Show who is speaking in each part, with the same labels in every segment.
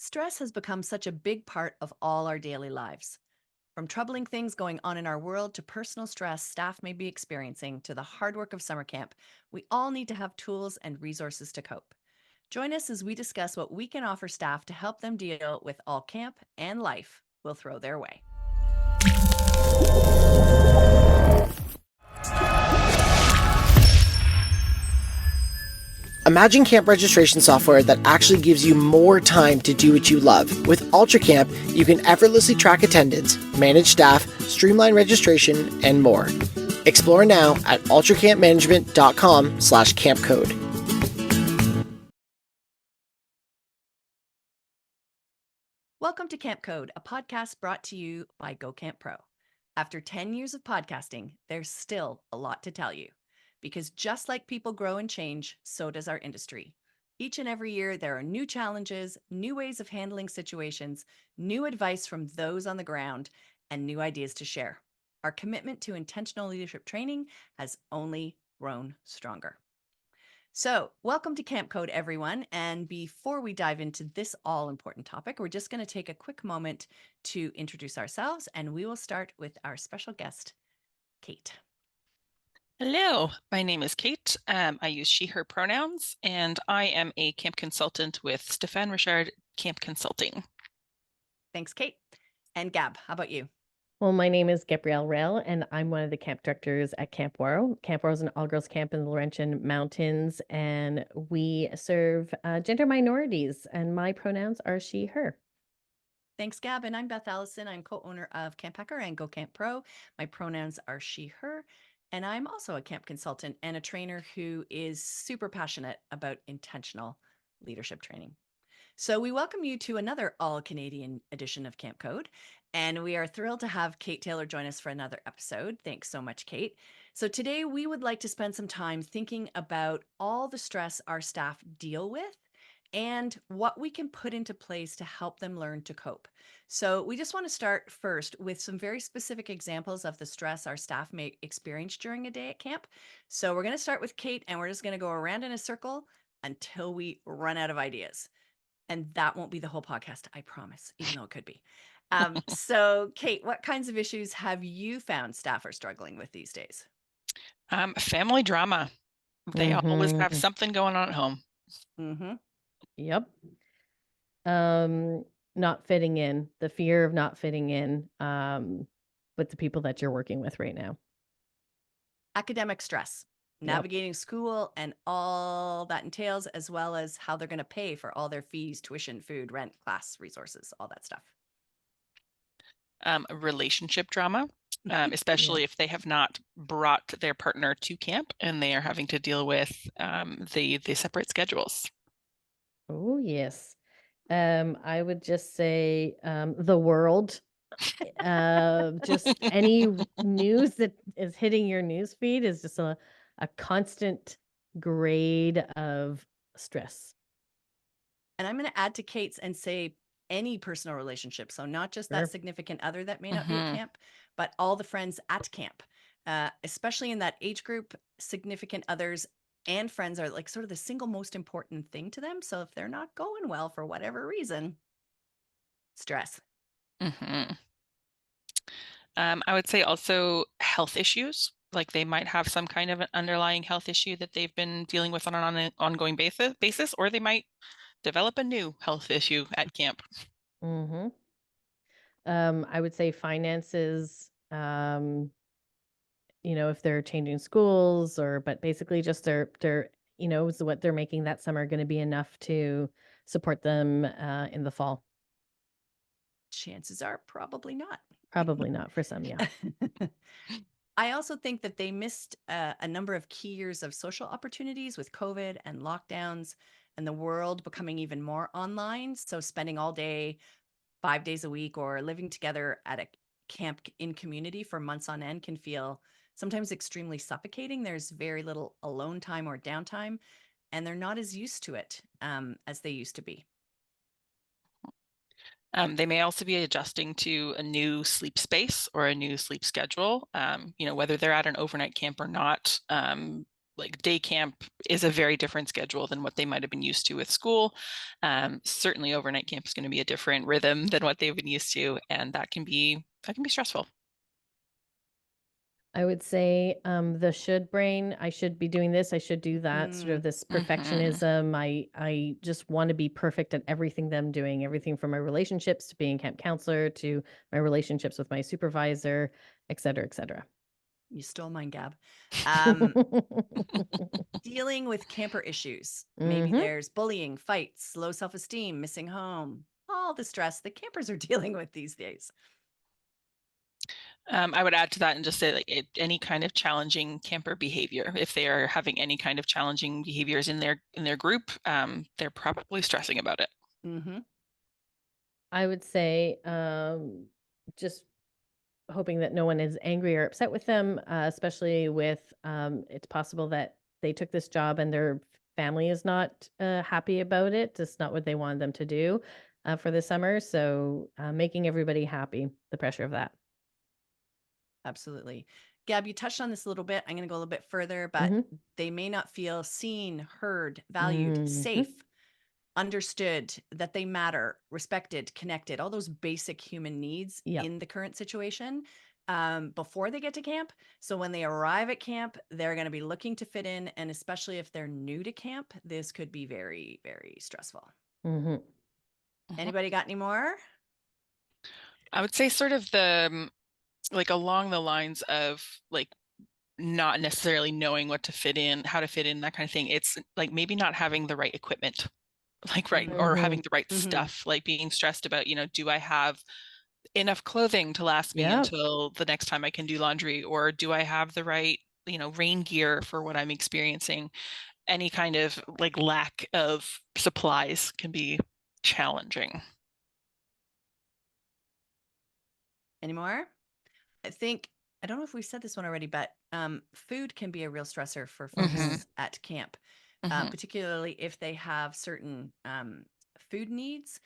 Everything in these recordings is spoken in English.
Speaker 1: Stress has become such a big part of all our daily lives. From troubling things going on in our world to personal stress staff may be experiencing to the hard work of summer camp, we all need to have tools and resources to cope. Join us as we discuss what we can offer staff to help them deal with all camp and life will throw their way.
Speaker 2: Imagine camp registration software that actually gives you more time to do what you love. With UltraCamp, you can effortlessly track attendance, manage staff, streamline registration, and more. Explore now at ultracampmanagement.com/campcode.
Speaker 1: Welcome to Camp Code, a podcast brought to you by Go Camp Pro. After 10 years of podcasting, there's still a lot to tell you. Because just like people grow and change, so does our industry. Each and every year, there are new challenges, new ways of handling situations, new advice from those on the ground, and new ideas to share. Our commitment to intentional leadership training has only grown stronger. So, welcome to Camp Code, everyone. And before we dive into this all important topic, we're just going to take a quick moment to introduce ourselves, and we will start with our special guest, Kate.
Speaker 3: Hello, my name is Kate. I use she, her pronouns, and I am a camp consultant with Stéphane Richard Camp Consulting.
Speaker 1: Thanks, Kate. And Gab, how about you?
Speaker 4: Well, my name is Gabrielle Rell, and I'm one of the camp directors at Camp Waro. Camp Waro is an all-girls camp in the Laurentian Mountains, and we serve gender minorities, and my pronouns are she, her.
Speaker 1: Thanks, Gab. And I'm Beth Allison. I'm co-owner of Camp Hacker and Go Camp Pro. My pronouns are she, her. And I'm also a camp consultant and a trainer who is super passionate about intentional leadership training. So we welcome you to another all-Canadian edition of Camp Code. And we are thrilled to have Kate Taylor join us for another episode. Thanks so much, Kate. So today we would like to spend some time thinking about all the stress our staff deal with and what we can put into place to help them learn to cope. So we just want to start first with some very specific examples of the stress our staff may experience during a day at camp. So we're going to start with Kate, and we're just going to go around in a circle until we run out of ideas. And that won't be the whole podcast, I promise, even though it could be. So Kate, what kinds of issues have you found staff are struggling with these days?
Speaker 3: Family drama. They always have something going on at home.
Speaker 1: Mm-hmm.
Speaker 4: Yep. Not fitting in, the fear of not fitting in with the people that you're working with right now.
Speaker 1: Academic stress,
Speaker 4: Yep.
Speaker 1: navigating school and all that entails, as well as how they're going to pay for all their fees, tuition, food, rent, class resources, all that stuff.
Speaker 3: Relationship drama, especially if they have not brought their partner to camp and they are having to deal with the separate schedules.
Speaker 4: Oh, yes. I would just say the world. Just any news that is hitting your news feed is just a constant grade of stress.
Speaker 1: And I'm going to add to Kate's and say any personal relationship. So not just
Speaker 4: Sure.
Speaker 1: that significant other that may not be at camp, but all the friends at camp, especially in that age group, significant others and friends are like sort of the single most important thing to them. So if they're not going well for whatever reason, stress.
Speaker 3: I would say also health issues, like they might have some kind of an underlying health issue that they've been dealing with on an ongoing basis, or they might develop a new health issue at camp.
Speaker 4: I would say finances, if they're changing schools but basically just their is what they're making that summer going to be enough to support them in the fall.
Speaker 1: Chances are probably not.
Speaker 4: Probably not for some, yeah.
Speaker 1: I also think that they missed a number of key years of social opportunities with COVID and lockdowns and the world becoming even more online. So spending all day, 5 days a week, or living together at a camp in community for months on end can feel sometimes extremely suffocating. There's very little alone time or downtime, and they're not as used to it as they used to be.
Speaker 3: They may also be adjusting to a new sleep space or a new sleep schedule, whether they're at an overnight camp or not. like day camp is a very different schedule than what they might have been used to with school. Certainly overnight camp is going to be a different rhythm than what they've been used to, and that can be stressful.
Speaker 4: I would say the should brain. I should be doing this. I should do that. Sort of this perfectionism. I just want to be perfect at everything that I'm doing. Everything from my relationships to being camp counselor to my relationships with my supervisor, et cetera, et cetera.
Speaker 1: You stole mine, Gab. Dealing with camper issues. Maybe there's bullying, fights, low self-esteem, missing home, all the stress that campers are dealing with these days.
Speaker 3: I would add to that and just say like any kind of challenging camper behavior. If they are having any kind of challenging behaviors in their group, they're probably stressing about it.
Speaker 4: I would say just hoping that no one is angry or upset with them, especially with it's possible that they took this job and their family is not happy about it. It's not what they wanted them to do for the summer. So making everybody happy, the pressure of that.
Speaker 1: Absolutely. Gab, you touched on this a little bit. I'm going to go a little bit further, but they may not feel seen, heard, valued, safe, understood, that they matter, respected, connected, all those basic human needs in the current situation before they get to camp. So when they arrive at camp, they're going to be looking to fit in. And especially if they're new to camp, this could be very, very stressful. Anybody got any more?
Speaker 3: I would say sort of the like along the lines of like not necessarily knowing what to fit in, how to fit in, that kind of thing. It's like maybe not having the right equipment, like or having the right stuff, like being stressed about, do I have enough clothing to last me until the next time I can do laundry, or do I have the right, rain gear for what I'm experiencing? Any kind of like lack of supplies can be challenging.
Speaker 1: Any more? I don't know if we said this one already, but food can be a real stressor for folks at camp, particularly if they have certain food needs.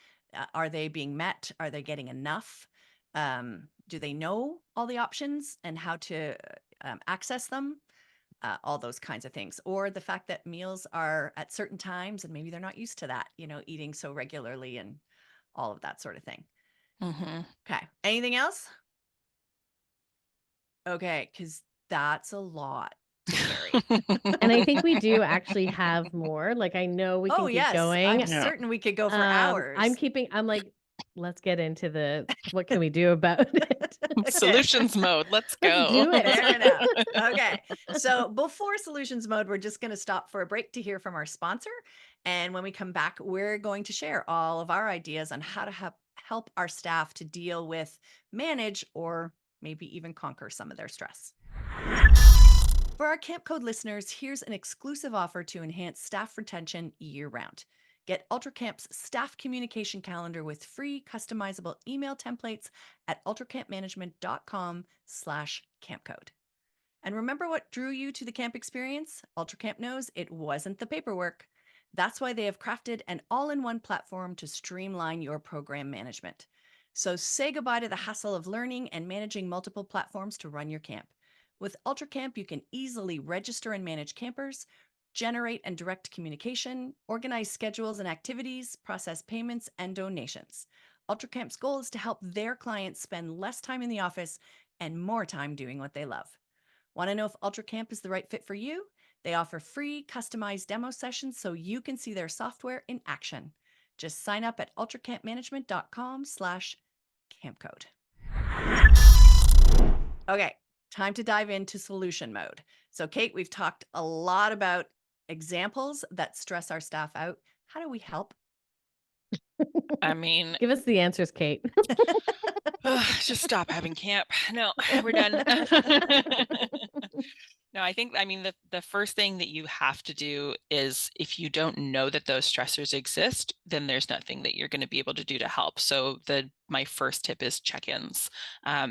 Speaker 1: Are they being met? Are they getting enough? Do they know all the options and how to access them? All those kinds of things. Or the fact that meals are at certain times and maybe they're not used to that, eating so regularly and all of that sort of thing. Okay. Anything else? Okay, because that's a lot to carry.
Speaker 4: And I think we do actually have more. Like I know we can keep going.
Speaker 1: I'm certain we could go for hours.
Speaker 4: I'm like, let's get into what can we do about it?
Speaker 3: Solutions mode. Let's go.
Speaker 4: Let's do it.
Speaker 1: Fair enough. Okay. So before solutions mode, we're just going to stop for a break to hear from our sponsor. And when we come back, we're going to share all of our ideas on how to help our staff to deal with, manage, or maybe even conquer some of their stress. For our Camp Code listeners, here's an exclusive offer to enhance staff retention year-round. Get UltraCamp's staff communication calendar with free customizable email templates at ultracampmanagement.com/campcode. And remember what drew you to the camp experience? UltraCamp knows it wasn't the paperwork. That's why they have crafted an all-in-one platform to streamline your program management. So say goodbye to the hassle of learning and managing multiple platforms to run your camp. With UltraCamp, you can easily register and manage campers, generate and direct communication, organize schedules and activities, process payments and donations. UltraCamp's goal is to help their clients spend less time in the office and more time doing what they love. Want to know if UltraCamp is the right fit for you? They offer free customized demo sessions so you can see their software in action. Just sign up at ultracampmanagement.com/campcode. Okay, time to dive into solution mode. So Kate, we've talked a lot about examples that stress our staff out. How do we help?
Speaker 3: I mean,
Speaker 4: give us the answers, Kate.
Speaker 3: Just stop having camp. No, we're done. No, I think, the first thing that you have to do is if you don't know that those stressors exist, then there's nothing that you're going to be able to do to help. So my first tip is check-ins.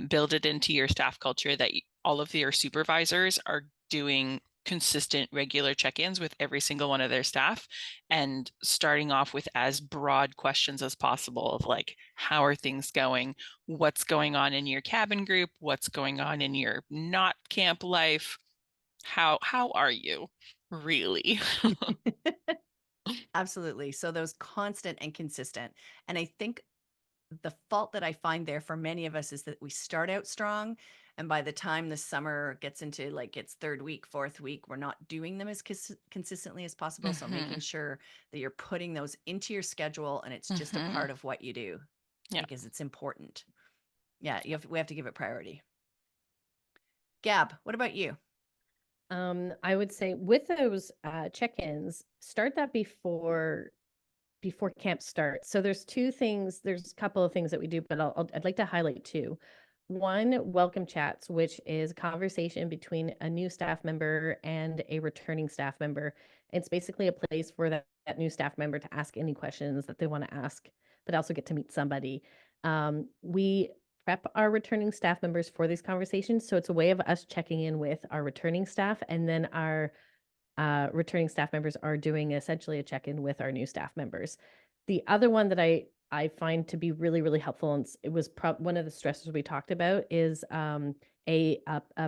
Speaker 3: Build it into your staff culture that all of your supervisors are doing consistent, regular check-ins with every single one of their staff, and starting off with as broad questions as possible of like, how are things going? What's going on in your cabin group? What's going on in your not camp life? How are you? Really?
Speaker 1: Absolutely. So those constant and consistent. And I think the fault that I find there for many of us is that we start out strong. And by the time the summer gets into like its third week, fourth week, we're not doing them as consistently as possible. So making
Speaker 3: Mhm.
Speaker 1: sure that you're putting those into your schedule and it's just a
Speaker 3: Mhm.
Speaker 1: part of what you do
Speaker 3: Yeah.
Speaker 1: because it's important. Yeah, we have to give it priority. Gab, what about you?
Speaker 4: I would say with those check-ins, start that before camp starts. So there's two things, there's a couple of things that we do, but I'd like to highlight two. One, welcome chats, which is a conversation between a new staff member and a returning staff member. It's basically a place for that new staff member to ask any questions that they want to ask, but also get to meet somebody. We prep our returning staff members for these conversations. So it's a way of us checking in with our returning staff, and then our returning staff members are doing essentially a check-in with our new staff members. The other one that I find to be really really helpful, and it was one of the stressors we talked about, is a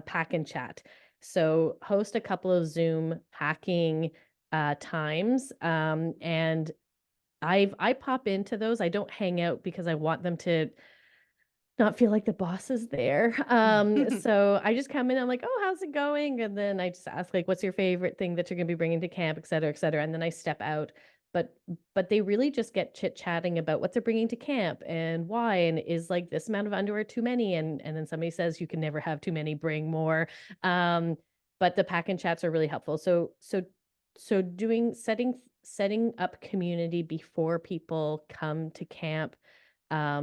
Speaker 4: pack and chat. So host a couple of Zoom packing times, and I pop into those. I don't hang out because I want them to not feel like the boss is there. So I just come in, I'm like, "Oh, how's it going?" And then I just ask like, "What's your favorite thing that you're gonna be bringing to camp?" Et cetera, et cetera. And then I step out. But but they really just get chit-chatting about what they're bringing to camp and why, and is like this amount of underwear too many? And then somebody says you can never have too many, bring more. Um, but the pack and chats are really helpful. So doing setting up community before people come to camp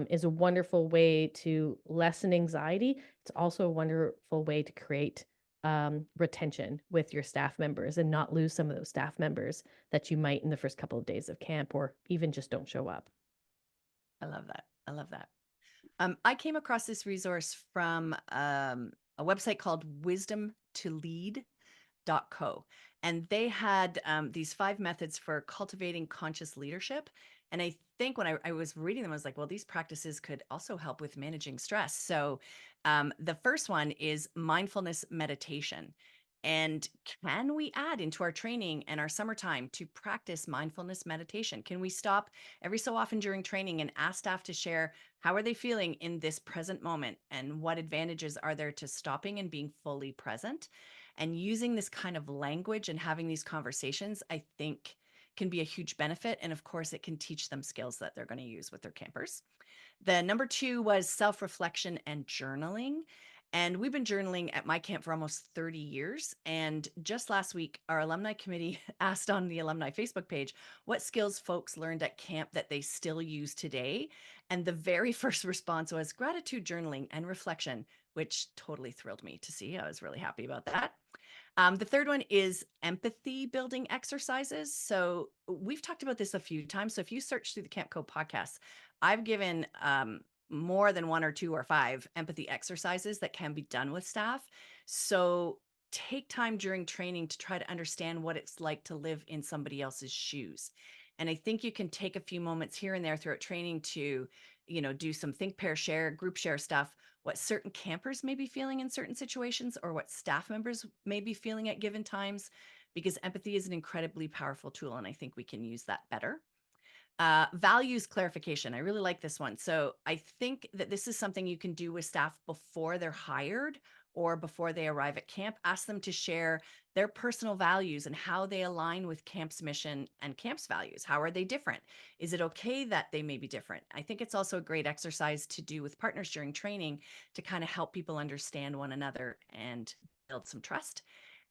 Speaker 4: is a wonderful way to lessen anxiety. It's also a wonderful way to create retention with your staff members and not lose some of those staff members that you might in the first couple of days of camp or even just don't show up.
Speaker 1: I love that. I love that. I came across this resource from a website called wisdomtolead.co. And they had these 5 methods for cultivating conscious leadership. And I think when I was reading them, I was like, well, these practices could also help with managing stress. So the first one is mindfulness meditation. And can we add into our training and our summertime to practice mindfulness meditation? Can we stop every so often during training and ask staff to share how are they feeling in this present moment and what advantages are there to stopping and being fully present? And using this kind of language and having these conversations, I think can be a huge benefit. And of course, it can teach them skills that they're going to use with their campers. The number 2 was self-reflection and journaling. And we've been journaling at my camp for almost 30 years. And just last week, our alumni committee asked on the alumni Facebook page what skills folks learned at camp that they still use today. And the very first response was gratitude journaling and reflection, which totally thrilled me to see. I was really happy about that. The third one is empathy building exercises. So we've talked about this a few times. So if you search through the Camp Co podcast, I've given more than 1 or 2 or 5 empathy exercises that can be done with staff. So take time during training to try to understand what it's like to live in somebody else's shoes. And I think you can take a few moments here and there throughout training to, do some think, pair, share, group share stuff, what certain campers may be feeling in certain situations or what staff members may be feeling at given times, because empathy is an incredibly powerful tool. And I think we can use that better. Values clarification. I really like this one. So I think that this is something you can do with staff before they're hired or before they arrive at camp. Ask them to share their personal values and how they align with camp's mission and camp's values. How are they different? Is it okay that they may be different? I think it's also a great exercise to do with partners during training to kind of help people understand one another and build some trust.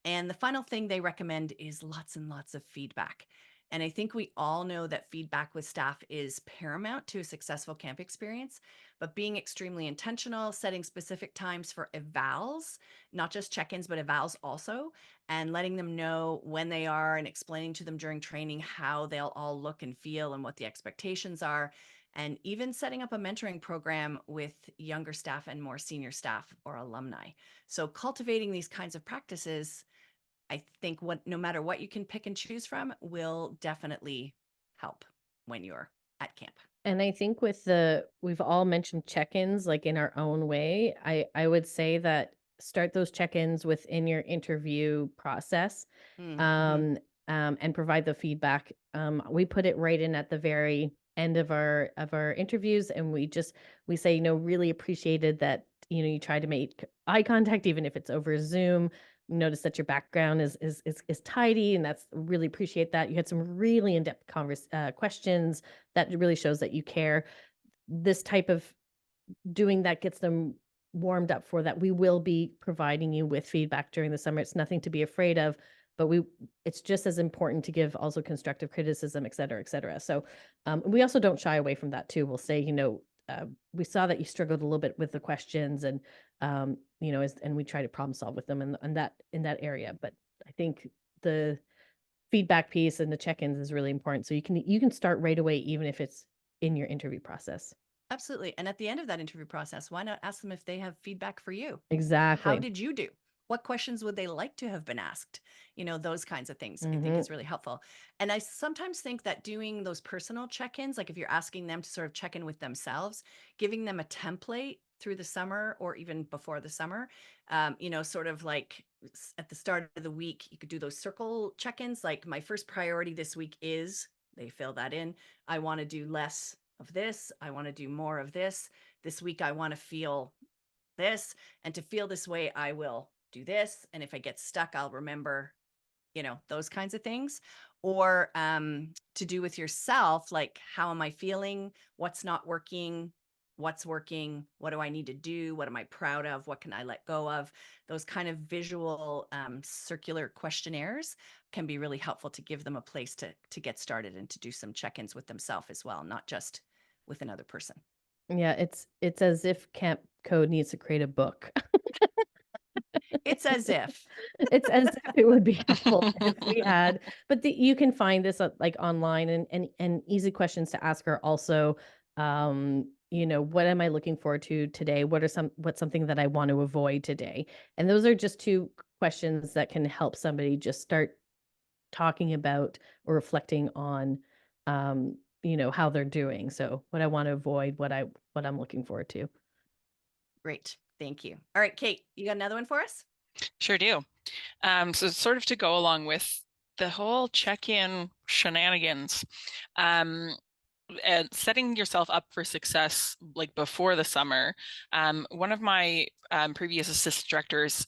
Speaker 1: And the final thing they recommend is lots and lots of feedback. And I think we all know that feedback with staff is paramount to a successful camp experience, but being extremely intentional, setting specific times for evals, not just check-ins, but evals also, and letting them know when they are and explaining to them during training how they'll all look and feel and what the expectations are, and even setting up a mentoring program with younger staff and more senior staff or alumni. So cultivating these kinds of practices, I think no matter what you can pick and choose from will definitely help when you're at camp.
Speaker 4: And I think with we've all mentioned check-ins like in our own way. I would say that start those check-ins within your interview process,
Speaker 1: Mm-hmm.
Speaker 4: and provide the feedback. We put it right in at the very end of our interviews, and we say, really appreciated that, you tried to make eye contact, even if it's over Zoom. Notice that your background is tidy, and that's really appreciate that. You had some really in-depth questions that really shows that you care. This type of doing that gets them warmed up for that. We will be providing you with feedback during the summer. It's nothing to be afraid of, but it's just as important to give also constructive criticism, et cetera, et cetera. So we also don't shy away from that too. We'll say, we saw that you struggled a little bit with the questions, and and we try to problem solve with them in that area. But I think the feedback piece and the check-ins is really important. So you can start right away, even if it's in your interview process.
Speaker 1: Absolutely. And at the end of that interview process, why not ask them if they have feedback for you? How
Speaker 4: Exactly.
Speaker 1: did you do? What questions would they like to have been asked? Those kinds of things I think
Speaker 4: Mhm.
Speaker 1: is really helpful. And I sometimes think that doing those personal check-ins, like if you're asking them to sort of check in with themselves, giving them a template through the summer or even before the summer, sort of like at the start of the week, you could do those circle check-ins. Like my first priority this week is, they fill that in. I want to do less of this. I want to do more of this. This week, I want to feel this. And to feel this way, I will do this. And if I get stuck, I'll remember, those kinds of things. Or to do with yourself, like, how am I feeling? What's not working? What's working? What do I need to do? What am I proud of? What can I let go of? Those kind of visual circular questionnaires can be really helpful to give them a place to get started and to do some check-ins with themselves as well, not just with another person.
Speaker 4: Yeah, it's as if Camp Code needs to create a book.
Speaker 1: It's as if.
Speaker 4: It's as if it would be helpful if we had, but you can find this like online, and easy questions to ask are also, what am I looking forward to today? What's something that I want to avoid today? And those are just two questions that can help somebody just start talking about or reflecting on, how they're doing. So what I want to avoid, what I'm looking forward to.
Speaker 1: Great. Thank you. All right, Kate, you got another one for us?
Speaker 3: Sure do. So sort of to go along with the whole check-in shenanigans, and setting yourself up for success like before the summer. One of my previous assistant directors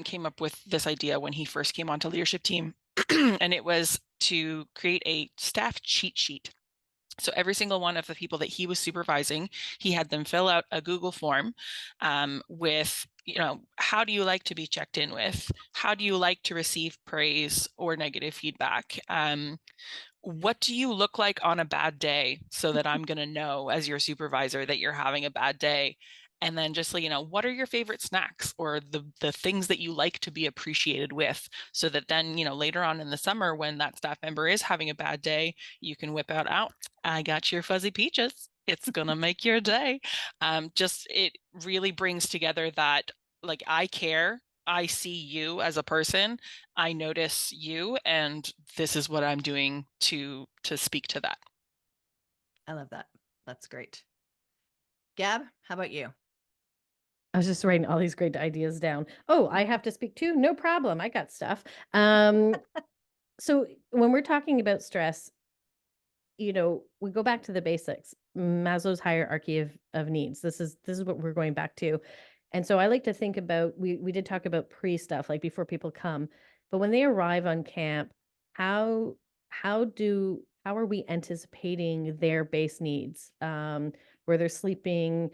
Speaker 3: came up with this idea when he first came onto leadership team, and it was to create a staff cheat sheet. So every single one of the people that he was supervising, he had them fill out a Google form with, how do you like to be checked in with? How do you like to receive praise or negative feedback? What do you look like on a bad day so that I'm going to know as your supervisor that you're having a bad day? And then just what are your favorite snacks or the things that you like to be appreciated with, so that then, later on in the summer when that staff member is having a bad day, you can whip out, I got your fuzzy peaches. It's going to make your day. Just it really brings together that, like, I care. I see you as a person. I notice you, and this is what I'm doing to speak to that.
Speaker 1: I love that. That's great. Gab, how about you?
Speaker 4: I was just writing all these great ideas down. Oh, I have to speak too? No problem. I got stuff. So when we're talking about stress, we go back to the basics. Maslow's hierarchy of needs. This is what we're going back to. And so I like to think about, we did talk about pre stuff, like before people come, but when they arrive on camp, how how are we anticipating their base needs? Where they're sleeping,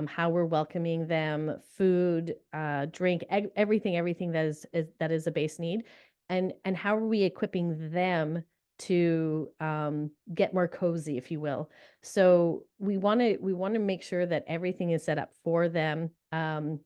Speaker 4: how we're welcoming them, food, drink, everything that is a base need, and how are we equipping them to get more cozy, if you will. So we want to make sure that everything is set up for them.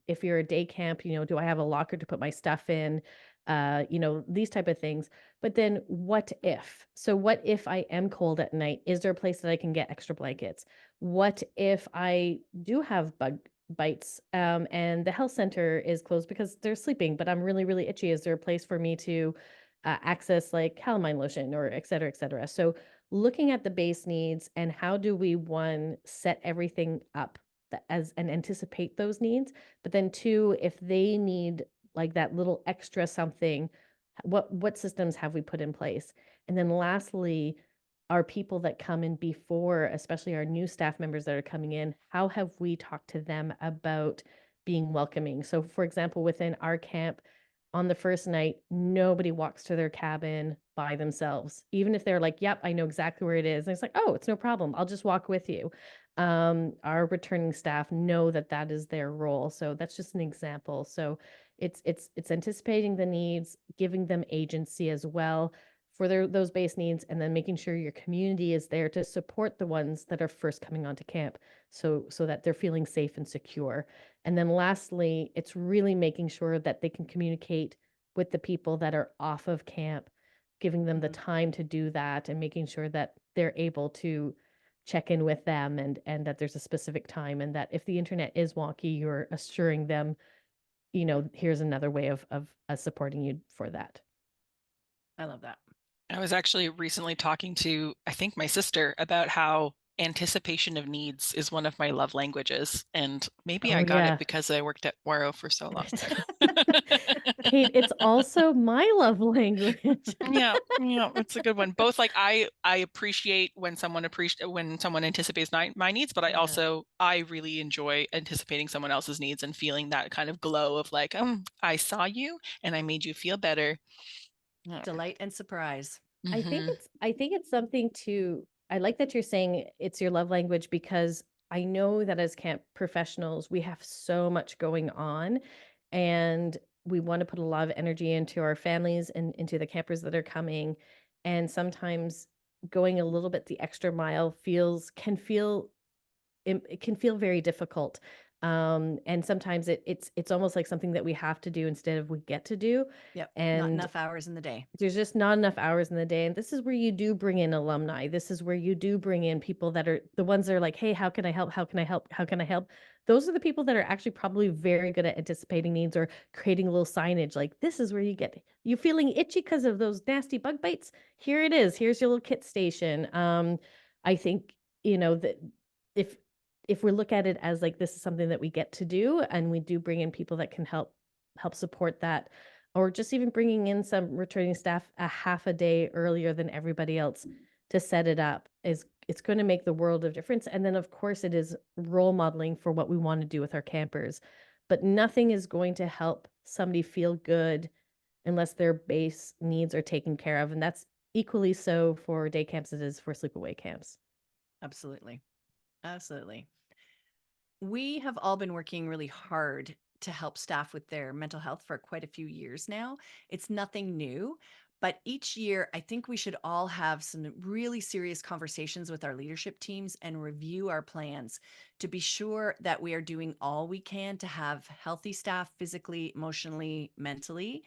Speaker 4: If you're a day camp, do I have a locker to put my stuff in? These type of things. But then what if? So what if I am cold at night? Is there a place that I can get extra blankets? What if I do have bug bites, and the health center is closed because they're sleeping, but I'm really, really itchy? Is there a place for me to access like calamine lotion, or et cetera, et cetera? So looking at the base needs, and how do we, one, set everything up as and anticipate those needs. But then two, if they need like that little extra something, what systems have we put in place? And then lastly, our people that come in before, especially our new staff members that are coming in, how have we talked to them about being welcoming? So, for example, within our camp, on the first night, nobody walks to their cabin by themselves, even if they're like, "Yep, I know exactly where it is." And it's like, "Oh, it's no problem. I'll just walk with you." Our returning staff know that that is their role, so that's just an example. So it's anticipating the needs, giving them agency as well for those base needs, and then making sure your community is there to support the ones that are first coming onto camp, so that they're feeling safe and secure. And then lastly, it's really making sure that they can communicate with the people that are off of camp, giving them the
Speaker 1: Mhm.
Speaker 4: time to do that and making sure that they're able to check in with them and that there's a specific time, and that if the internet is wonky, you're assuring them, here's another way of us supporting you for that.
Speaker 1: I love that.
Speaker 3: I was actually recently talking to, I think, my sister about how anticipation of needs is one of my love languages. And maybe
Speaker 4: Oh
Speaker 3: I got it
Speaker 4: yeah.
Speaker 3: because I worked at Waro for so long.
Speaker 4: Kate, it's also my love language.
Speaker 3: Yeah, yeah, it's a good one. Both like I appreciate when someone anticipates my needs, but
Speaker 4: Yeah.
Speaker 3: I really enjoy anticipating someone else's needs and feeling that kind of glow of like, I saw you and I made you feel better. Yeah.
Speaker 1: Delight and surprise.
Speaker 3: Hmm.
Speaker 4: I think it's something to I like that you're saying it's your love language, because I know that as camp professionals, we have so much going on, and we want to put a lot of energy into our families and into the campers that are coming. And sometimes going a little bit the extra mile it can feel very difficult. And sometimes it's almost like something that we have to do instead of we get to do.
Speaker 1: Yep. Not
Speaker 4: And
Speaker 1: enough hours in the day.
Speaker 4: there's just not enough hours in the day, and this is where you do bring in alumni. This is where you do bring in people that are the ones that are like, "Hey, how can I help? How can I help? How can I help?" Those are the people that are actually probably very good at anticipating needs or creating a little signage like, "This is where you feeling itchy because of those nasty bug bites? Here it is. Here's your little kit station." I think, that if if we look at it as like this is something that we get to do, and we do bring in people that can help support that, or just even bringing in some returning staff a half a day earlier than everybody else to set it up, is it's going to make the world of difference. And then of course it is role modeling for what we want to do with our campers. But nothing is going to help somebody feel good unless their base needs are taken care of. And that's equally so for day camps as it is for sleepaway camps.
Speaker 1: Absolutely. Absolutely. We have all been working really hard to help staff with their mental health for quite a few years now. It's nothing new, but each year I think we should all have some really serious conversations with our leadership teams and review our plans to be sure that we are doing all we can to have healthy staff physically, emotionally, mentally.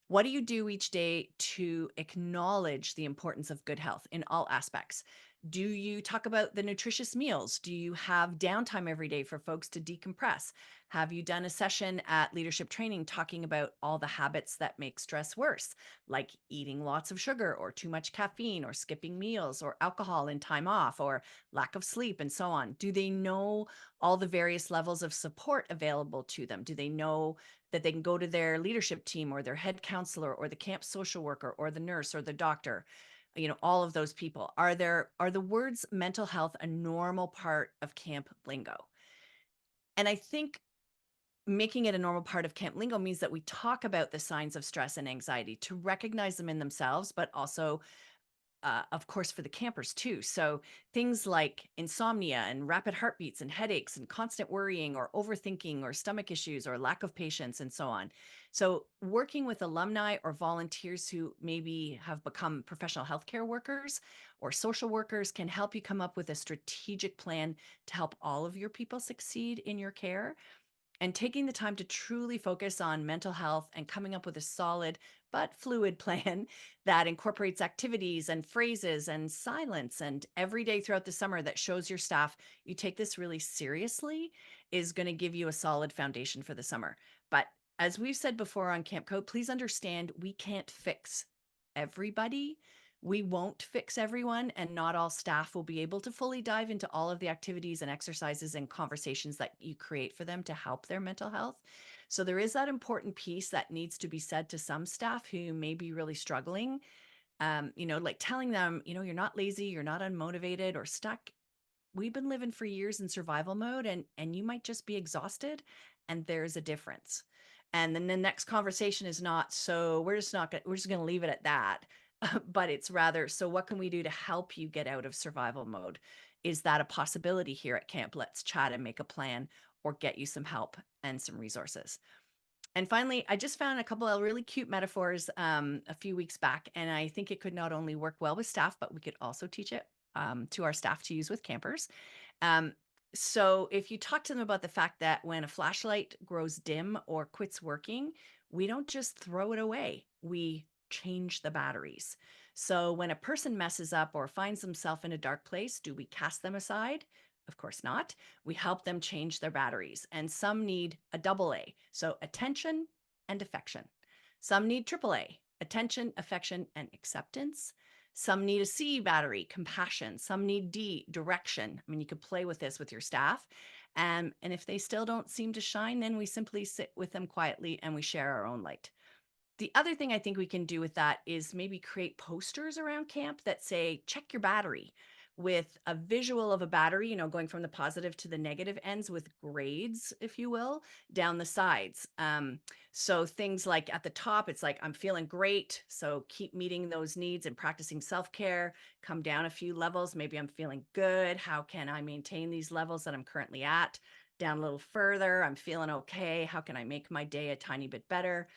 Speaker 1: What do you do each day to acknowledge the importance of good health in all aspects? Do you talk about the nutritious meals? Do you have downtime every day for folks to decompress? Have you done a session at leadership training talking about all the habits that make stress worse, like eating lots of sugar or too much caffeine or skipping meals or alcohol in time off or lack of sleep and so on? Do they know all the various levels of support available to them? Do they know that they can go to their leadership team or their head counselor or the camp social worker or the nurse or the doctor? All of those people. Are the words mental health a normal part of camp lingo? And I think making it a normal part of camp lingo means that we talk about the signs of stress and anxiety to recognize them in themselves, but also of course, for the campers too. So things like insomnia and rapid heartbeats and headaches and constant worrying or overthinking or stomach issues or lack of patience and so on. So working with alumni or volunteers who maybe have become professional healthcare workers or social workers can help you come up with a strategic plan to help all of your people succeed in your care. And taking the time to truly focus on mental health and coming up with a solid but fluid plan that incorporates activities and phrases and silence and every day throughout the summer that shows your staff you take this really seriously is going to give you a solid foundation for the summer. But as we've said before on Camp Code, please understand we can't fix everybody. We won't fix everyone, and not all staff will be able to fully dive into all of the activities and exercises and conversations that you create for them to help their mental health. So there is that important piece that needs to be said to some staff who may be really struggling. Like telling them, you're not lazy, you're not unmotivated or stuck. We've been living for years in survival mode, and you might just be exhausted, and there's a difference. And then the next conversation is not, so we're just going to leave it at that. But it's rather, so what can we do to help you get out of survival mode? Is that a possibility here at camp? Let's chat and make a plan, or get you some help and some resources. And finally, I just found a couple of really cute metaphors a few weeks back, and I think it could not only work well with staff, but we could also teach it to our staff to use with campers. Um, so if you talk to them about the fact that when a flashlight grows dim or quits working, we don't just throw it away, we change the batteries. So when a person messes up or finds themselves in a dark place, do we cast them aside? Of course not. We help them change their batteries, and some need a double A, so attention and affection. Some need triple A, attention, affection, and acceptance. Some need a C battery, compassion. Some need D, direction. I mean, you could play with this with your staff. And if they still don't seem to shine, then we simply sit with them quietly and we share our own light. The other thing I think we can do with that is maybe create posters around camp that say, check your battery, with a visual of a battery, going from the positive to the negative ends with grades, if you will, down the sides. So things like at the top, it's like, I'm feeling great. So keep meeting those needs and practicing self-care. Come down a few levels. Maybe I'm feeling good. How can I maintain these levels that I'm currently at? Down a little further, I'm feeling okay. How can I make my day a tiny bit better?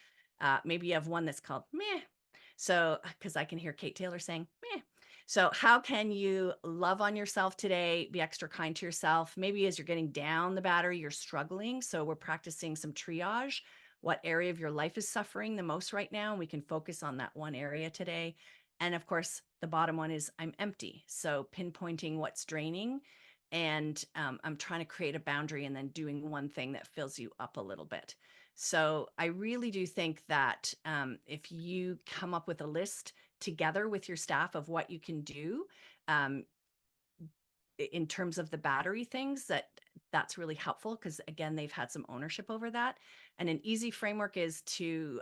Speaker 1: Maybe you have one that's called meh. So, because I can hear Kate Taylor saying meh. So, how can you love on yourself today? Be extra kind to yourself. Maybe as you're getting down the battery, you're struggling. So, we're practicing some triage. What area of your life is suffering the most right now? And we can focus on that one area today. And of course, the bottom one is I'm empty. So, pinpointing what's draining. And I'm trying to create a boundary and then doing one thing that fills you up a little bit. So I really do think that if you come up with a list together with your staff of what you can do um, in terms of the battery things, that's really helpful, because again, they've had some ownership over that. And an easy framework is to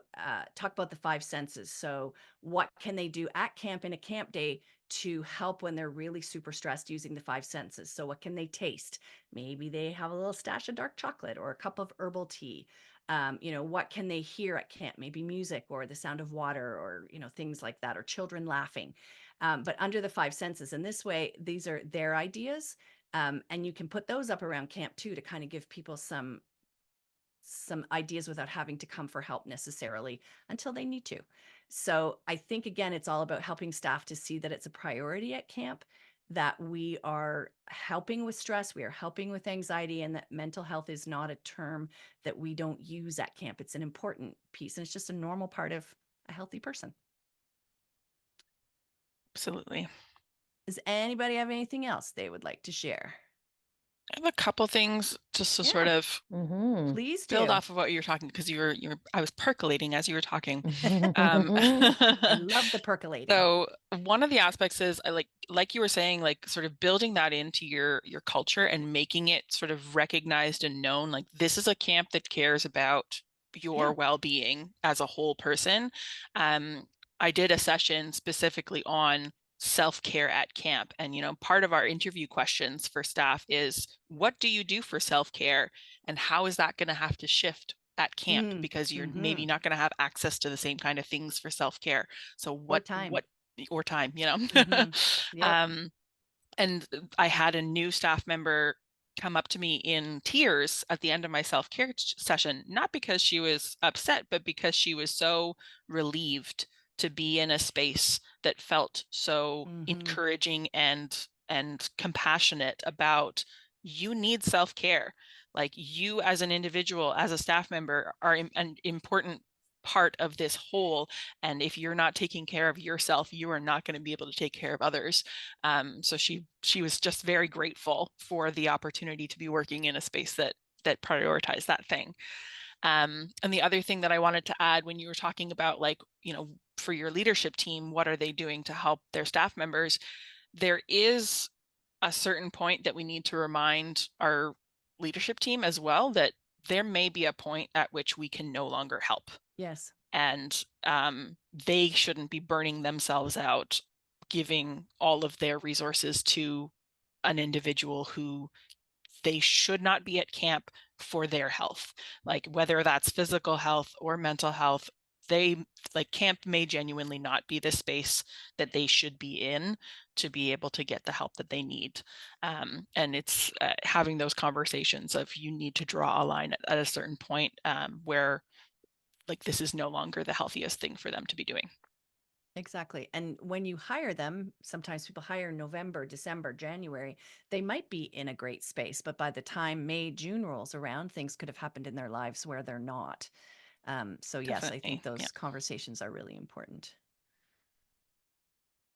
Speaker 1: talk about the five senses. So what can they do at camp in a camp day to help when they're really super stressed using the five senses? So what can they taste? Maybe they have a little stash of dark chocolate or a cup of herbal tea. What can they hear at camp? Maybe music or the sound of water, or things like that, or children laughing. But under the five senses. And this way, these are their ideas. And you can put those up around camp too, to kind of give people some ideas without having to come for help necessarily until they need to. So I think, again, it's all about helping staff to see that it's a priority at camp, that we are helping with stress, we are helping with anxiety, and that mental health is not a term that we don't use at camp. It's an important piece, and it's just a normal part of a healthy person.
Speaker 3: Absolutely.
Speaker 1: Does anybody have anything else they would like to share?
Speaker 3: I have a couple things just to sort
Speaker 1: Yeah,
Speaker 3: of
Speaker 4: Mhm.
Speaker 1: please
Speaker 3: build
Speaker 1: do.
Speaker 3: off of what you were talking, because I was percolating as you were talking.
Speaker 1: I love the percolating.
Speaker 3: So one of the aspects is I like you were saying, like sort of building that into your culture and making it sort of recognized and known, like this is a camp that cares about your
Speaker 1: Yeah.
Speaker 3: well-being as a whole person. I did a session specifically on self-care at camp, and part of our interview questions for staff is, what do you do for self-care, and how is that going to have to shift at camp, because you're maybe not going to have access to the same kind of things for self-care. So
Speaker 1: Or time.
Speaker 3: or time,
Speaker 1: Yep.
Speaker 3: and I had a new staff member come up to me in tears at the end of my self-care session, not because she was upset, but because she was so relieved to be in a space that felt so encouraging and compassionate about, you need self-care. Like, you as an individual, as a staff member, are an important part of this whole, and if you're not taking care of yourself, you are not going to be able to take care of others. So she was just very grateful for the opportunity to be working in a space that prioritized that thing. And the other thing that I wanted to add when you were talking about, like, for your leadership team, what are they doing to help their staff members? There is a certain point that we need to remind our leadership team as well that there may be a point at which we can no longer help.
Speaker 1: Yes.
Speaker 3: And they shouldn't be burning themselves out, giving all of their resources to an individual who they should not be at camp for their health, like whether that's physical health or mental health. They, like, camp may genuinely not be the space that they should be in to be able to get the help that they need. And it's having those conversations of, you need to draw a line at a certain point where, like, this is no longer the healthiest thing for them to be doing.
Speaker 1: Exactly. And when you hire them, sometimes people hire in November, December, January, they might be in a great space, but by the time May, June rolls around, things could have happened in their lives where they're not. So yes, I think
Speaker 3: Definitely. Yeah.
Speaker 1: those conversations are really important.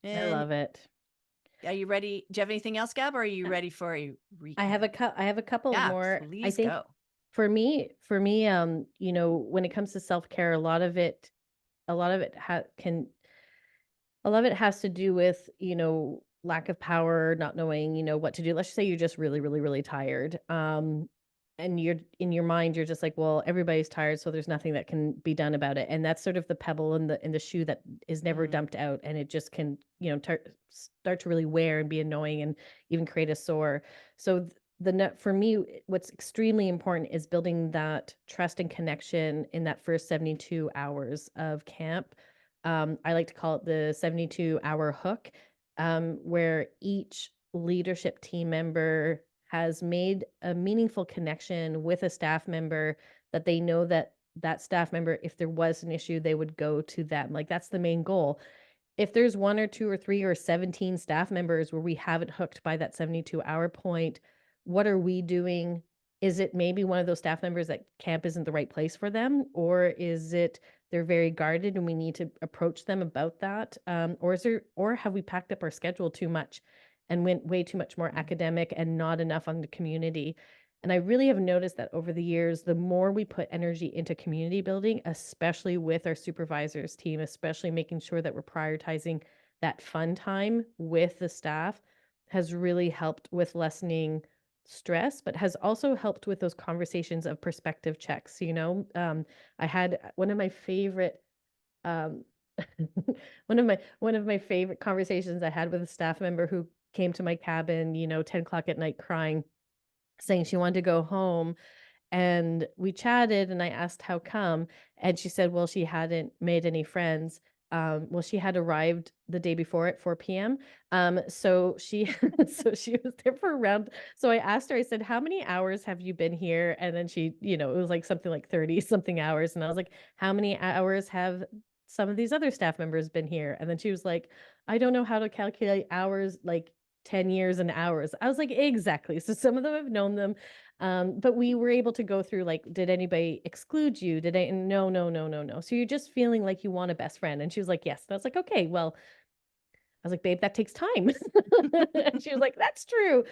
Speaker 4: I
Speaker 1: And
Speaker 4: love it.
Speaker 1: are you ready? Do you have anything else, Gab, or are you ready for a recap?
Speaker 4: I have a couple
Speaker 1: Yeah,
Speaker 4: more. I
Speaker 1: please
Speaker 4: think
Speaker 1: go.
Speaker 4: for me, when it comes to self-care, a lot of it can a lot of it has to do with, lack of power, not knowing, what to do. Let's just say you're just really, really, really tired. And you're in your mind, you're just like, well, everybody's tired, so there's nothing that can be done about it. And that's sort of the pebble in the shoe that is never
Speaker 1: Mm,
Speaker 4: dumped out, and it just can, start to really wear and be annoying and even create a sore. So the net for me, what's extremely important is building that trust and connection in that first 72 hours of camp. I like to call it the 72-hour hook, where each leadership team member has made a meaningful connection with a staff member, that they know that that staff member, if there was an issue, they would go to them. Like, that's the main goal. If there's 1 or 2 or 3 or 17 staff members where we haven't hooked by that 72-hour point, what are we doing? Is it maybe one of those staff members that camp isn't the right place for them? Or is it they're very guarded and we need to approach them about that? Or have we packed up our schedule too much and went way too much more academic and not enough on the community? And I really have noticed that over the years, the more we put energy into community building, especially with our supervisors team, especially making sure that we're prioritizing that fun time with the staff, has really helped with lessening stress, but has also helped with those conversations of perspective checks. I had one of my favorite um one of my favorite conversations I had with a staff member who came to my cabin, 10 o'clock at night crying, saying she wanted to go home. And we chatted and I asked how come. And she said, well, she hadn't made any friends. Well, she had arrived the day before at 4 p.m. So she so she was there for around. So I asked her, I said, how many hours have you been here? And then she, it was like something like 30 something hours. And I was like, how many hours have some of these other staff members been here? And then she was like, I don't know how to calculate hours, like 10 years and hours. I was like, exactly. So some of them have known them. But we were able to go through, like, did anybody exclude you? Did I? No, no, no, no, no. So you're just feeling like you want a best friend. And she was like, yes. And I was like, okay, well, I was like, babe, that takes time. And she was like, that's true.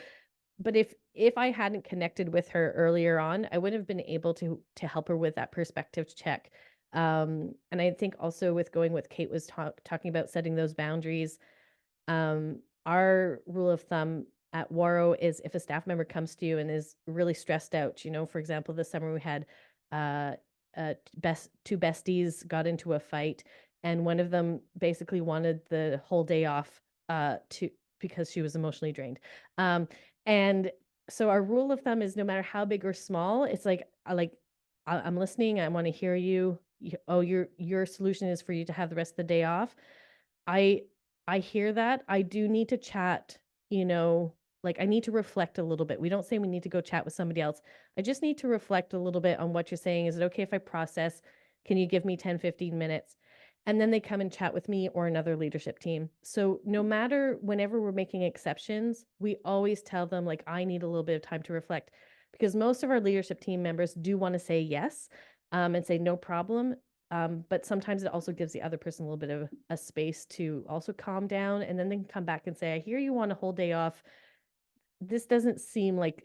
Speaker 4: But if I hadn't connected with her earlier on, I would have been able to help her with that perspective check. And I think also with going with Kate was talking about setting those boundaries. Our rule of thumb at Waro is if a staff member comes to you and is really stressed out, for example, this summer we had uh, two besties got into a fight, and one of them basically wanted the whole day off to because she was emotionally drained. And so our rule of thumb is no matter how big or small, it's like I'm listening. I want to hear you. Oh, your solution is for you to have the rest of the day off. I I hear that. I do need to chat, like I need to reflect a little bit. We don't say we need to go chat with somebody else. I just need to reflect a little bit on what you're saying. Is it okay if I process? Can you give me 10, 15 minutes? And then they come and chat with me or another leadership team. So no matter whenever we're making exceptions, we always tell them, like, I need a little bit of time to reflect, because most of our leadership team members do want to say yes, and say no problem. But sometimes it also gives the other person a little bit of a space to also calm down, and then they can come back and say, I hear you want a whole day off. this doesn't seem like,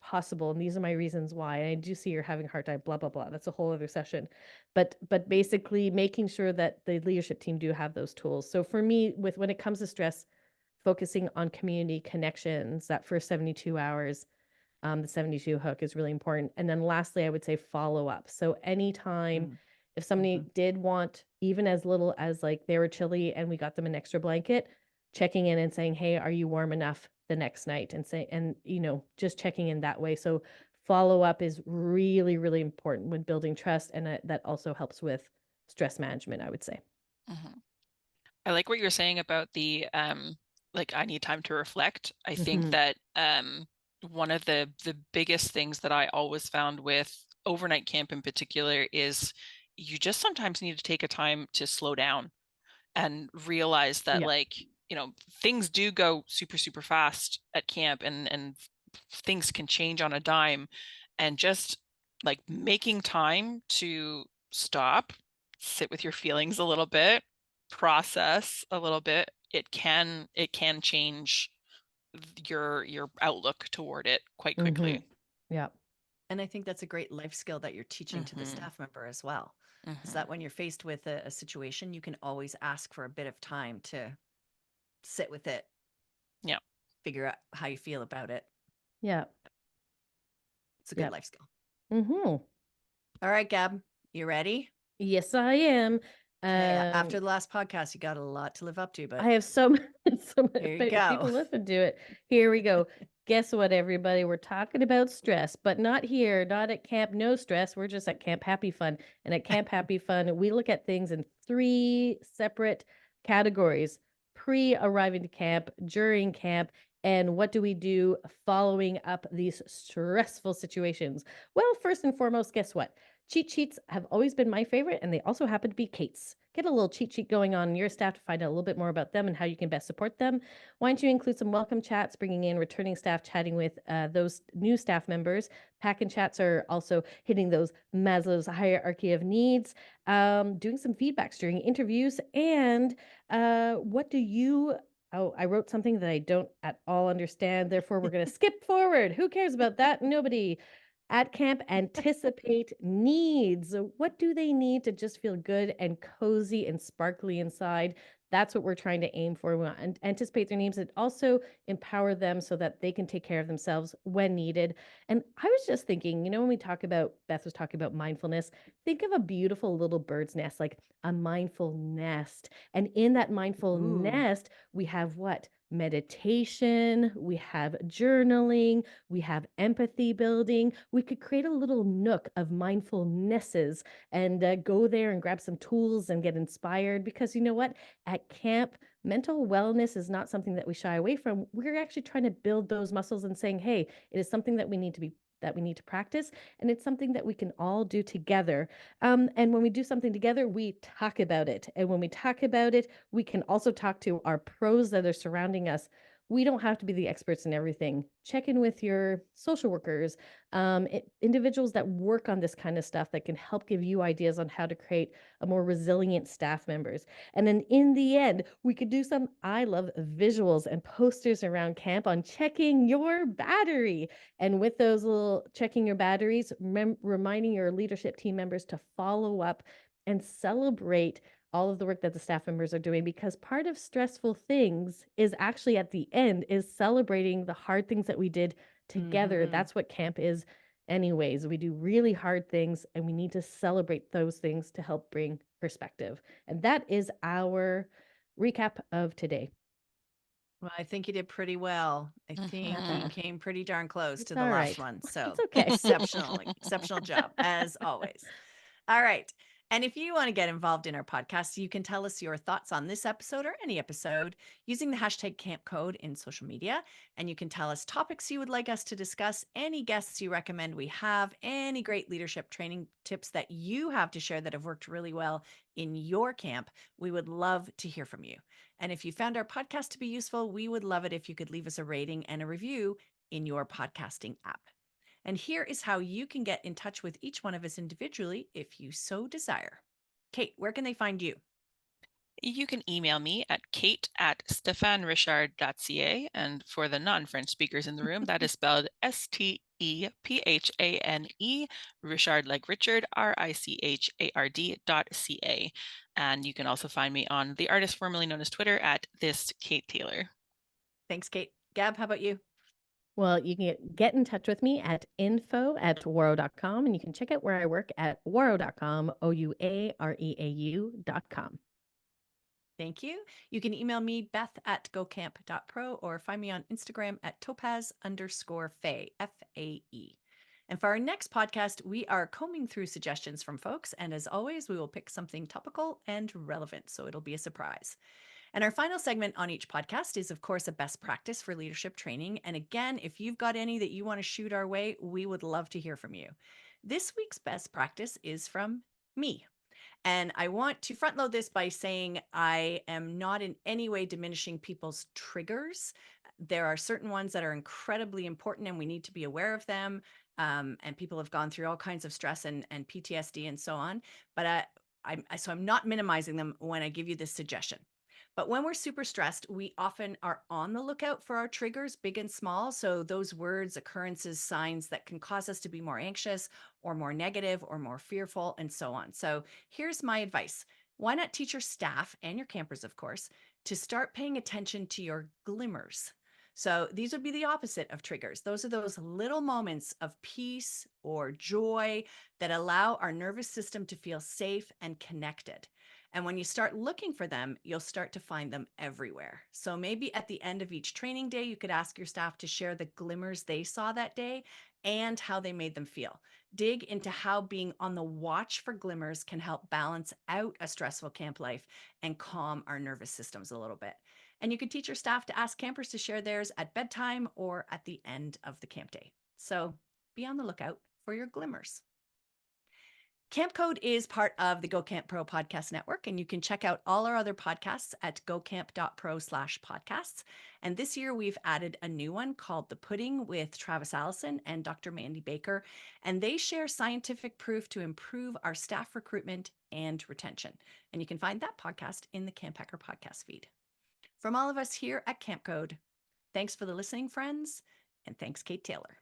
Speaker 4: possible, and these are my reasons why. And I do see you're having a hard time, blah, blah, blah. That's a whole other session. But basically making sure that the leadership team do have those tools. So for me, with when it comes to stress, focusing on community connections, that first 72 hours, the 72 hook is really important. And then lastly, I would say follow up. So anytime
Speaker 1: Mm.
Speaker 4: if somebody
Speaker 1: Mhm.
Speaker 4: did want, even as little as like they were chilly and we got them an extra blanket, checking in and saying, "Hey, are you warm enough the next night?" And say, and just checking in that way. So follow up is really, really important when building trust, and that also helps with stress management, I would say.
Speaker 3: Mhm. I like what you're saying about the like I need time to reflect. I think
Speaker 4: Hmm.
Speaker 3: that one of the biggest things that I always found with overnight camp in particular is you just sometimes need to take a time to slow down and realize that
Speaker 4: Yeah.
Speaker 3: like, things do go super super fast at camp, and things can change on a dime, and just like making time to stop, sit with your feelings a little bit, process a little bit, it can change your outlook toward it quite
Speaker 4: Hmm.
Speaker 3: quickly.
Speaker 4: Yeah.
Speaker 1: And I think that's a great life skill that you're teaching to the
Speaker 3: Mhm.
Speaker 1: staff member as well. So
Speaker 3: Mhm.
Speaker 1: that when you're faced with a situation, you can always ask for a bit of time to sit with it,
Speaker 3: Yeah.
Speaker 1: figure out how you feel about it.
Speaker 4: Yeah.
Speaker 1: It's a good
Speaker 4: Yeah.
Speaker 1: life skill.
Speaker 4: Hmm.
Speaker 1: All right, Gab, you ready?
Speaker 4: Yes, I am.
Speaker 1: Okay.
Speaker 4: Um,
Speaker 1: After the last podcast, you got a lot to live up to, but
Speaker 4: I have so many, so many
Speaker 1: here you go.
Speaker 4: people listen to it. Here we go. Guess what, everybody? We're talking about stress, but not here, not at Camp No Stress. We're just at Camp Happy Fun. And at Camp Happy Fun, we look at things in three separate categories: pre arriving to camp, during camp, and what do we do following up these stressful situations? Well, first and foremost, guess what? Cheat sheets have always been my favorite, and they also happen to be Kate's. Get a little cheat sheet going on in your staff to find out a little bit more about them and how you can best support them. Why don't you include some welcome chats, bringing in returning staff, chatting with those new staff members? Pack and chats are also hitting those Maslow's hierarchy of needs, doing some feedbacks during interviews. And what do you Oh, I wrote something that I don't at all understand. Therefore, we're going to skip forward. Who cares about that? Nobody. At camp, anticipate needs. What do they need to just feel good and cozy and sparkly inside? That's what we're trying to aim for. We want to anticipate their needs and also empower them so that they can take care of themselves when needed. And I was just thinking, when we talk about, Beth was talking about mindfulness, think of a beautiful little bird's nest, like a mindful nest. And in that mindful
Speaker 1: Ooh.
Speaker 4: nest, we have what? Meditation, we have journaling, we have empathy building. We could create a little nook of mindfulnesses and go there and grab some tools and get inspired, because you know what? At camp, mental wellness is not something that we shy away from. We're actually trying to build those muscles and saying, hey, it is something that we need to practice, and it's something that we can all do together. And when we do something together, we talk about it. And when we talk about it, we can also talk to our pros that are surrounding us. We don't have to be the experts in everything. Check in with your social workers, individuals that work on this kind of stuff that can help give you ideas on how to create a more resilient staff members. And then in the end, we could do some, I love visuals and posters around camp on checking your battery. And with those little checking your batteries, reminding your leadership team members to follow up and celebrate all of the work that the staff members are doing, because part of stressful things is actually at the end is celebrating the hard things that we did together.
Speaker 1: Mm-hmm.
Speaker 4: That's what camp is anyways. We do really hard things and we need to celebrate those things to help bring perspective. And that is our recap of today.
Speaker 1: Well, I think you did pretty well. I think you
Speaker 3: Mhm.
Speaker 1: came pretty darn close
Speaker 4: It's
Speaker 1: to the
Speaker 4: all
Speaker 1: last
Speaker 4: right.
Speaker 1: one.
Speaker 4: It's
Speaker 1: So
Speaker 4: okay.
Speaker 1: exceptional job as always. All right. And if you want to get involved in our podcast, you can tell us your thoughts on this episode or any episode using the hashtag camp code in social media. And you can tell us topics you would like us to discuss, any guests you recommend we have, any great leadership training tips that you have to share that have worked really well in your camp. We would love to hear from you. And if you found our podcast to be useful, we would love it if you could leave us a rating and a review in your podcasting app. And here is how you can get in touch with each one of us individually if you so desire. Kate, where can they find you?
Speaker 3: You can email me at kate@stephanrichard.ca. And for the non-French speakers in the room, that is spelled Stephane, Richard like Richard, Richard.ca. And you can also find me on the artist formerly known as Twitter at this Kate Taylor.
Speaker 1: Thanks, Kate. Gab, how about you?
Speaker 4: Well, you can get in touch with me at info@waro.com, and you can check out where I work at waro.com, OUAREAU.com.
Speaker 1: Thank you. You can email me, beth@gocamp.pro, or find me on Instagram at topaz_fae, Fae. And for our next podcast, we are combing through suggestions from folks. And as always, we will pick something topical and relevant. So it'll be a surprise. And our final segment on each podcast is, of course, a best practice for leadership training. And again, if you've got any that you want to shoot our way, we would love to hear from you. This week's best practice is from me. And I want to front load this by saying I am not in any way diminishing people's triggers. There are certain ones that are incredibly important and we need to be aware of them. And people have gone through all kinds of stress and PTSD and so on. But I'm not minimizing them when I give you this suggestion. But when we're super stressed, we often are on the lookout for our triggers, big and small. So those words, occurrences, signs that can cause us to be more anxious or more negative or more fearful and so on. So here's my advice. Why not teach your staff and your campers, of course, to start paying attention to your glimmers? So these would be the opposite of triggers. Those are those little moments of peace or joy that allow our nervous system to feel safe and connected. And when you start looking for them, you'll start to find them everywhere. So maybe at the end of each training day, you could ask your staff to share the glimmers they saw that day and how they made them feel. Dig into how being on the watch for glimmers can help balance out a stressful camp life and calm our nervous systems a little bit. And you could teach your staff to ask campers to share theirs at bedtime or at the end of the camp day. So be on the lookout for your glimmers. Camp Code is part of the Go Camp Pro podcast network, and you can check out all our other podcasts at gocamp.pro/podcasts. And this year we've added a new one called The Pudding with Travis Allison and Dr. Mandy Baker, and they share scientific proof to improve our staff recruitment and retention. And you can find that podcast in the Camp Hacker podcast feed. From all of us here at Camp Code, thanks for the listening, friends, and thanks, Kate Taylor.